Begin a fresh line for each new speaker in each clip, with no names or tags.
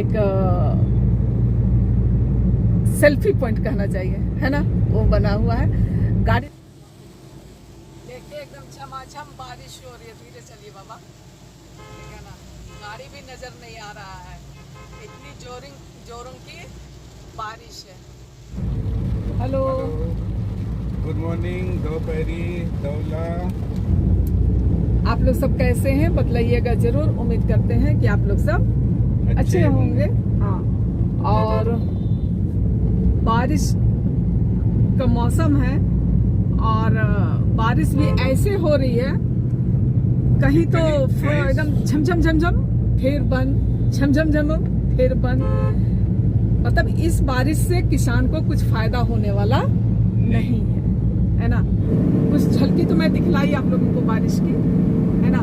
एक selfie point कहना चाहिए, है ना, वो बना हुआ है। गाड़ी देखिए एकदम झमाझम बारिश हो रही है। धीरे चलिए बाबा, ठीक है ना। गाड़ी भी नजर नहीं आ रहा है, इतनी जोरों की बारिश है। हेलो,
गुड मॉर्निंग, दोपहरी दौला।
आप लोग सब कैसे हैं बतलाइएगा जरूर। उम्मीद करते हैं कि आप लोग सब अच्छे होंगे। हाँ, और बारिश का मौसम है और बारिश भी ऐसे हो रही है, कहीं तो एकदम झमझम झमझम फिर बंद, झमझम झमझम फिर बंद। मतलब इस बारिश से किसान को कुछ फायदा होने वाला नहीं है ना। कुछ झलकी तो मैं दिखलाई आप लोगों को बारिश की, है ना।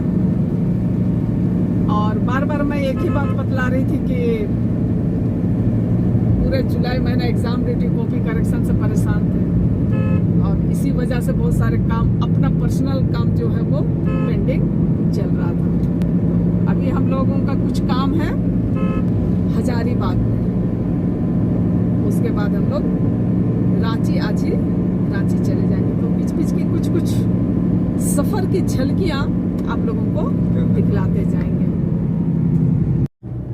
और बार बार मैं एक ही बात बतला रही थी कि पूरे जुलाई महीना एग्जाम ड्यूटी कॉपी करेक्शन से परेशान थे और इसी वजह से बहुत सारे काम, अपना पर्सनल काम जो है वो पेंडिंग चल रहा था। अभी हम लोगों का कुछ काम है हजारीबाग में, उसके बाद हम लोग रांची चले जाएंगे। तो बीच बीच की कुछ सफर की झलकियां आप लोगों को दिखलाते जाएंगे।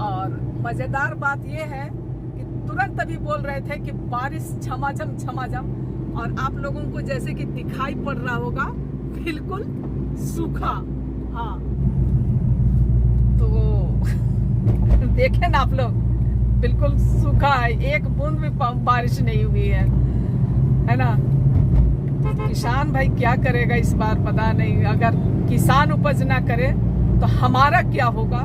और मजेदार बात यह है कि तुरंत अभी बोल रहे थे कि बारिश झमाझम, और आप लोगों को जैसे कि दिखाई पड़ रहा होगा बिल्कुल सूखा। हाँ, तो देखें ना आप लोग, बिल्कुल सूखा है, एक बूंद भी बारिश नहीं हुई है ना। किसान भाई क्या करेगा इस बार पता नहीं। अगर किसान उपज ना करे तो हमारा क्या होगा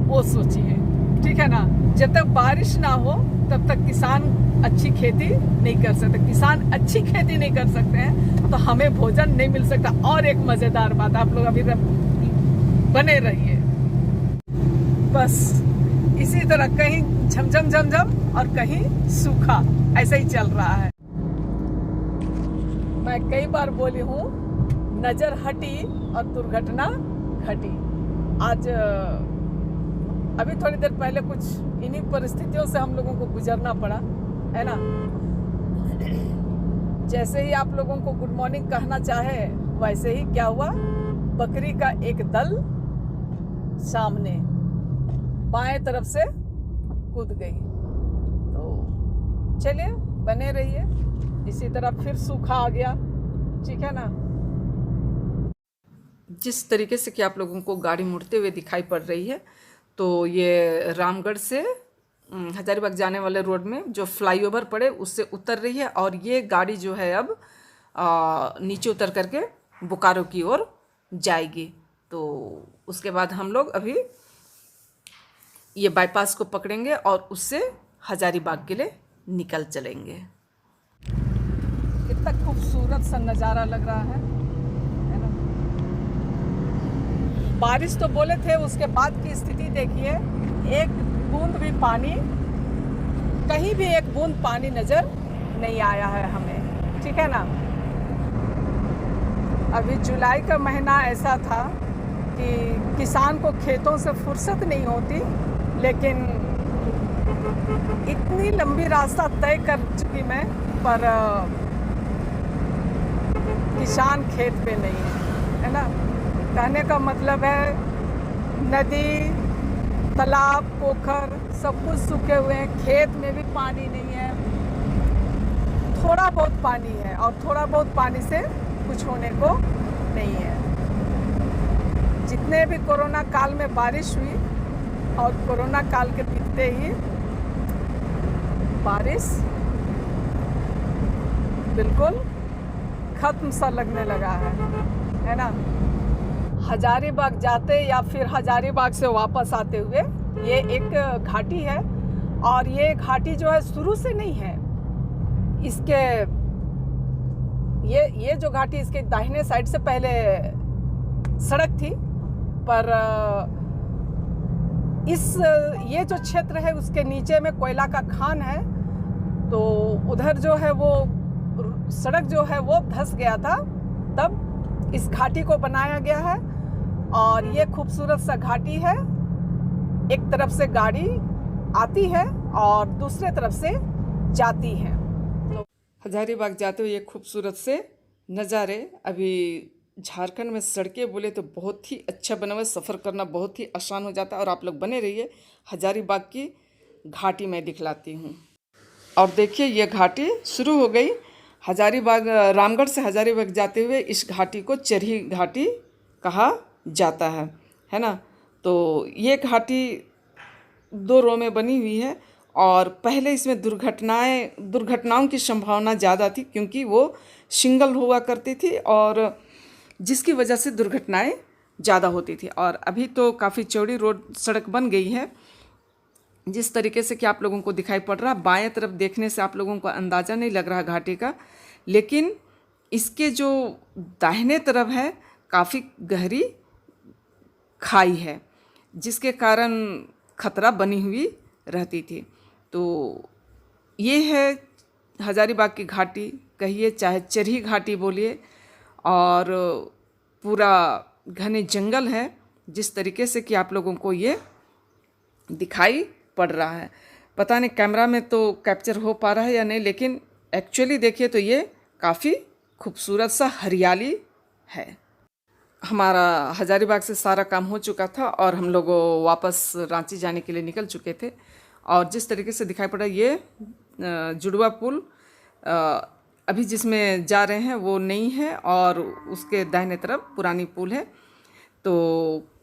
वो सोचिए, ठीक है ना। जब तक बारिश ना हो तब तक किसान अच्छी खेती नहीं कर सकते। किसान अच्छी खेती नहीं कर सकते हैं तो हमें भोजन नहीं मिल सकता। और एक मजेदार बात, आप लोग अभी बने रहिए। बस इसी तरह कहीं झमझम और कहीं सूखा, ऐसा ही चल रहा है। मैं कई बार बोली हूँ, नजर हटी और दुर्घटना घटी। आज अभी थोड़ी देर पहले कुछ इन्हीं परिस्थितियों से हम लोगों को गुजरना पड़ा, है ना। जैसे ही आप लोगों को गुड मॉर्निंग कहना चाहे वैसे ही क्या हुआ, बकरी का एक दल सामने बाएं तरफ से कूद गई। तो चलिए बने रहिए। इसी तरह फिर सूखा आ गया, ठीक है ना। जिस तरीके से कि आप लोगों को गाड़ी मुड़ते हुए दिखाई पड़ रही है, तो ये रामगढ़ से हजारीबाग जाने वाले रोड में जो फ्लाईओवर पड़े उससे उतर रही है। और ये गाड़ी जो है अब नीचे उतर करके बोकारो की ओर जाएगी। तो उसके बाद हम लोग अभी ये बाईपास को पकड़ेंगे और उससे हजारीबाग के लिए निकल चलेंगे। कितना खूबसूरत सा नज़ारा लग रहा है ना। बारिश तो बोले थे, उसके बाद की स्थिति देखिए, एक बूंद भी पानी, कहीं भी एक बूंद पानी नजर नहीं आया है हमें, ठीक है ना। अभी जुलाई का महीना ऐसा था कि किसान को खेतों से फुर्सत नहीं होती, लेकिन इतनी लंबी रास्ता तय कर चुकी मैं, पर किसान खेत पे नहीं है ना। कहने का मतलब है नदी, तालाब, पोखर सब कुछ सूखे हुए हैं, खेत में भी पानी नहीं है। थोड़ा बहुत पानी है और थोड़ा बहुत पानी से कुछ होने को नहीं है। जितने भी कोरोना काल में बारिश हुई और कोरोना काल के बीतते ही बारिश बिल्कुल खत्म सा लगने लगा है ना। हजारीबाग जाते या फिर हजारीबाग से वापस आते हुए ये एक घाटी है, और ये घाटी जो है शुरू से नहीं है। इसके ये जो घाटी, इसके दाहिने साइड से पहले सड़क थी, पर ये जो क्षेत्र है उसके नीचे में कोयला का खान है। तो उधर जो है वो सड़क जो है वो धंस गया था, तब इस घाटी को बनाया गया है। और ये खूबसूरत सा घाटी है, एक तरफ से गाड़ी आती है और दूसरे तरफ से जाती है। तो हजारीबाग जाते हुए ये खूबसूरत से नज़ारे। अभी झारखंड में सड़कें बोले तो बहुत ही अच्छा बना हुआ है, सफ़र करना बहुत ही आसान हो जाता है। और आप लोग बने रहिए, हजारीबाग की घाटी मैं दिखलाती हूँ। और देखिए ये घाटी शुरू हो गई हजारीबाग, रामगढ़ से हजारीबाग जाते हुए इस घाटी को चरही घाटी कहा जाता है ना। तो ये घाटी 2 रो में बनी हुई है और पहले इसमें दुर्घटनाओं की संभावना ज़्यादा थी, क्योंकि वो सिंगल हुआ करती थी और जिसकी वजह से दुर्घटनाएं ज़्यादा होती थी। और अभी तो काफ़ी चौड़ी रोड सड़क बन गई है, जिस तरीके से कि आप लोगों को दिखाई पड़ रहा। बाएं तरफ देखने से आप लोगों को अंदाज़ा नहीं लग रहा घाटी का, लेकिन इसके जो दाहिने तरफ है काफ़ी गहरी खाई है, जिसके कारण खतरा बनी हुई रहती थी। तो ये है हजारीबाग की घाटी, कहिए चाहे चरही घाटी बोलिए। और पूरा घने जंगल है, जिस तरीके से कि आप लोगों को ये दिखाई पड़ रहा है। पता नहीं कैमरा में तो कैप्चर हो पा रहा है या नहीं, लेकिन एक्चुअली देखिए तो ये काफ़ी खूबसूरत सा हरियाली है। हमारा हजारीबाग से सारा काम हो चुका था और हम लोग वापस रांची जाने के लिए निकल चुके थे। और जिस तरीके से दिखाई पड़ा ये जुड़वा पुल अभी जिसमें जा रहे हैं वो नहीं है, और उसके दाहिने तरफ पुरानी पुल है। तो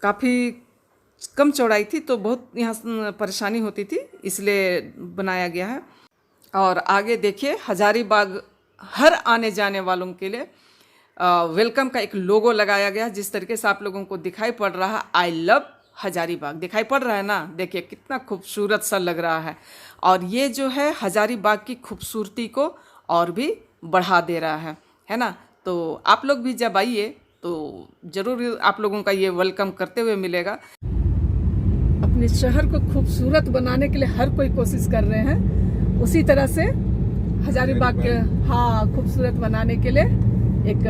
काफ़ी कम चौड़ाई थी, तो बहुत यहाँ परेशानी होती थी, इसलिए बनाया गया है। और आगे देखिए हजारीबाग हर आने जाने वालों के लिए वेलकम का एक लोगो लगाया गया, जिस तरीके से आप लोगों को दिखाई पड़ रहा है आई लव हजारीबाग दिखाई पड़ रहा है ना। देखिए कितना खूबसूरत सा लग रहा है, और ये जो है हजारीबाग की खूबसूरती को और भी बढ़ा दे रहा है ना। तो आप लोग भी जब आइए तो ज़रूर आप लोगों का ये वेलकम करते हुए मिलेगा। अपने शहर को खूबसूरत बनाने के लिए हर कोई कोशिश कर रहे हैं, उसी तरह से हजारीबाग के खूबसूरत बनाने के लिए एक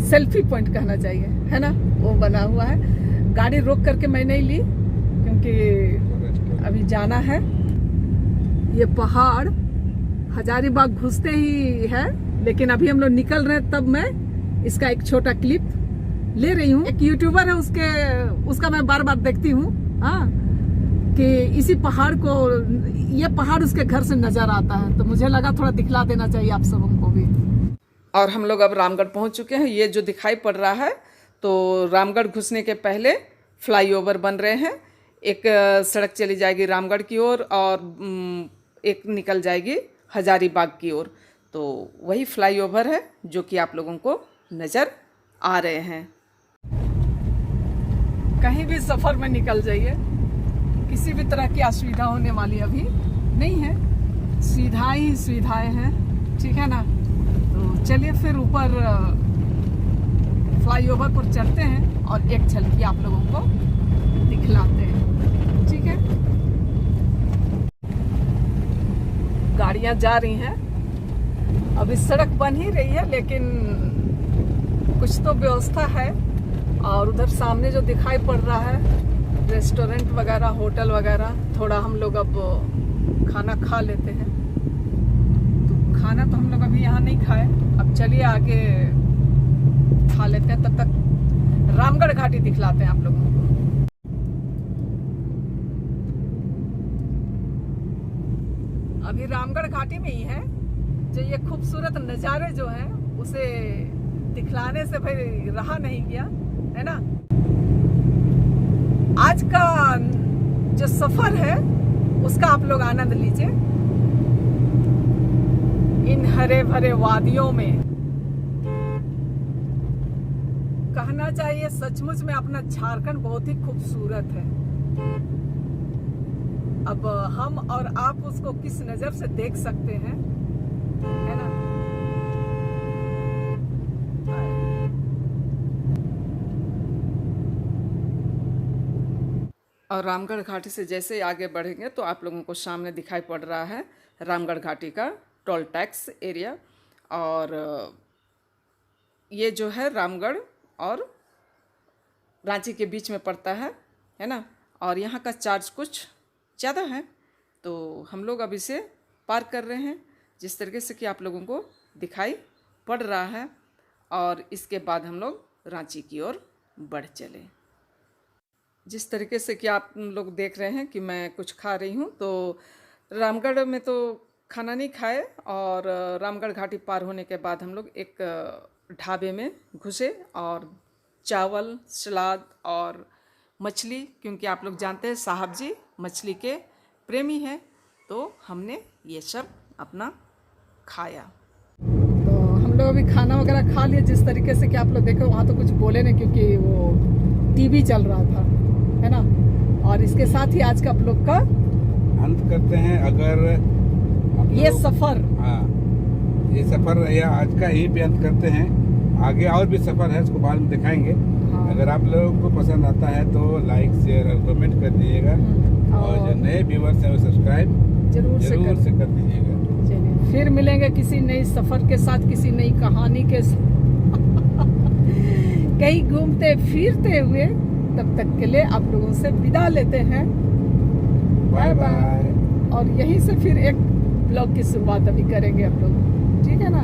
सेल्फी पॉइंट कहना चाहिए, है ना, वो बना हुआ है। गाड़ी रोक करके मैं नहीं ली, क्योंकि अभी जाना है। ये पहाड़ हजारीबाग घुसते ही है, लेकिन अभी हम लोग निकल रहे हैं, तब मैं इसका एक छोटा क्लिप ले रही हूँ। एक यूट्यूबर है, उसका मैं बार बार देखती हूँ कि इसी पहाड़ को, ये पहाड़ उसके घर से नजर आता है, तो मुझे लगा थोड़ा दिखला देना चाहिए आप सबों को भी। और हम लोग अब रामगढ़ पहुंच चुके हैं। ये जो दिखाई पड़ रहा है, तो रामगढ़ घुसने के पहले फ्लाईओवर बन रहे हैं। एक सड़क चली जाएगी रामगढ़ की ओर और एक निकल जाएगी हजारीबाग की ओर। तो वही फ्लाईओवर है जो कि आप लोगों को नज़र आ रहे हैं। कहीं भी सफ़र में निकल जाइए, किसी भी तरह की असुविधा होने वाली अभी नहीं है, सुविधाएं ही सुविधाएं हैं, ठीक है ना। तो चलिए फिर ऊपर फ्लाईओवर पर चढ़ते हैं और एक झलकी आप लोगों को दिखलाते हैं, ठीक है। गाड़ियां जा रही हैं, अभी सड़क बन ही रही है, लेकिन कुछ तो व्यवस्था है। और उधर सामने जो दिखाई पड़ रहा है रेस्टोरेंट वगैरह, होटल वगैरह, थोड़ा हम लोग अब खाना खा लेते हैं। तो खाना तो हम लोग अभी यहाँ नहीं खाए, अब चलिए आगे खा लेते हैं, तब तक रामगढ़ घाटी दिखलाते हैं आप लोगों को। अभी रामगढ़ घाटी में ही है, जो ये खूबसूरत नज़ारे जो हैं उसे दिखलाने से भाई रहा नहीं गया, है ना। आज का जो सफर है उसका आप लोग आनंद लीजिए, इन हरे भरे वादियों में। कहना चाहिए सचमुच में अपना झारखंड बहुत ही खूबसूरत है। अब हम और आप उसको किस नजर से देख सकते हैं, है ना। और रामगढ़ घाटी से जैसे ही आगे बढ़ेंगे तो आप लोगों को सामने दिखाई पड़ रहा है रामगढ़ घाटी का टोल टैक्स एरिया। और ये जो है रामगढ़ और रांची के बीच में पड़ता है ना। और यहाँ का चार्ज कुछ ज़्यादा है, तो हम लोग अब इसे पार कर रहे हैं जिस तरीके से कि आप लोगों को दिखाई पड़ रहा है। और इसके बाद हम लोग रांची की ओर बढ़ चले। जिस तरीके से कि आप लोग देख रहे हैं कि मैं कुछ खा रही हूँ, तो रामगढ़ में तो खाना नहीं खाए और रामगढ़ घाटी पार होने के बाद हम लोग एक ढाबे में घुसे और चावल, सलाद और मछली, क्योंकि आप लोग जानते हैं साहब जी मछली के प्रेमी हैं, तो हमने ये सब अपना खाया। तो हम लोग अभी खाना वगैरह खा लिया। जिस तरीके से कि आप लोग देखो वहाँ तो कुछ बोले नहीं क्योंकि वो टीवी चल रहा था, है ना। और इसके साथ ही आज का आप लोग का
अंत करते हैं। अगर
ये सफ़र,
हाँ, ये सफ़र या आज का यहीं पे अंत करते हैं। आगे और भी सफ़र है, उसको बाद में दिखाएंगे।
हाँ।
अगर आप लोगों को पसंद आता है तो लाइक, शेयर और कमेंट कर दीजिएगा। और जो नए व्यूवर्स हैं वो सब्सक्राइब
जरूर से
कर दीजिएगा।
चलिए फिर मिलेंगे किसी नई सफ़र के साथ, किसी नई कहानी के कहीं घूमते फिरते हुए। तब तक के लिए आप लोगों से विदा लेते हैं।
Bye bye.
और यहीं से फिर एक ब्लॉग की शुरुआत अभी करेंगे हम लोग, ठीक है ना।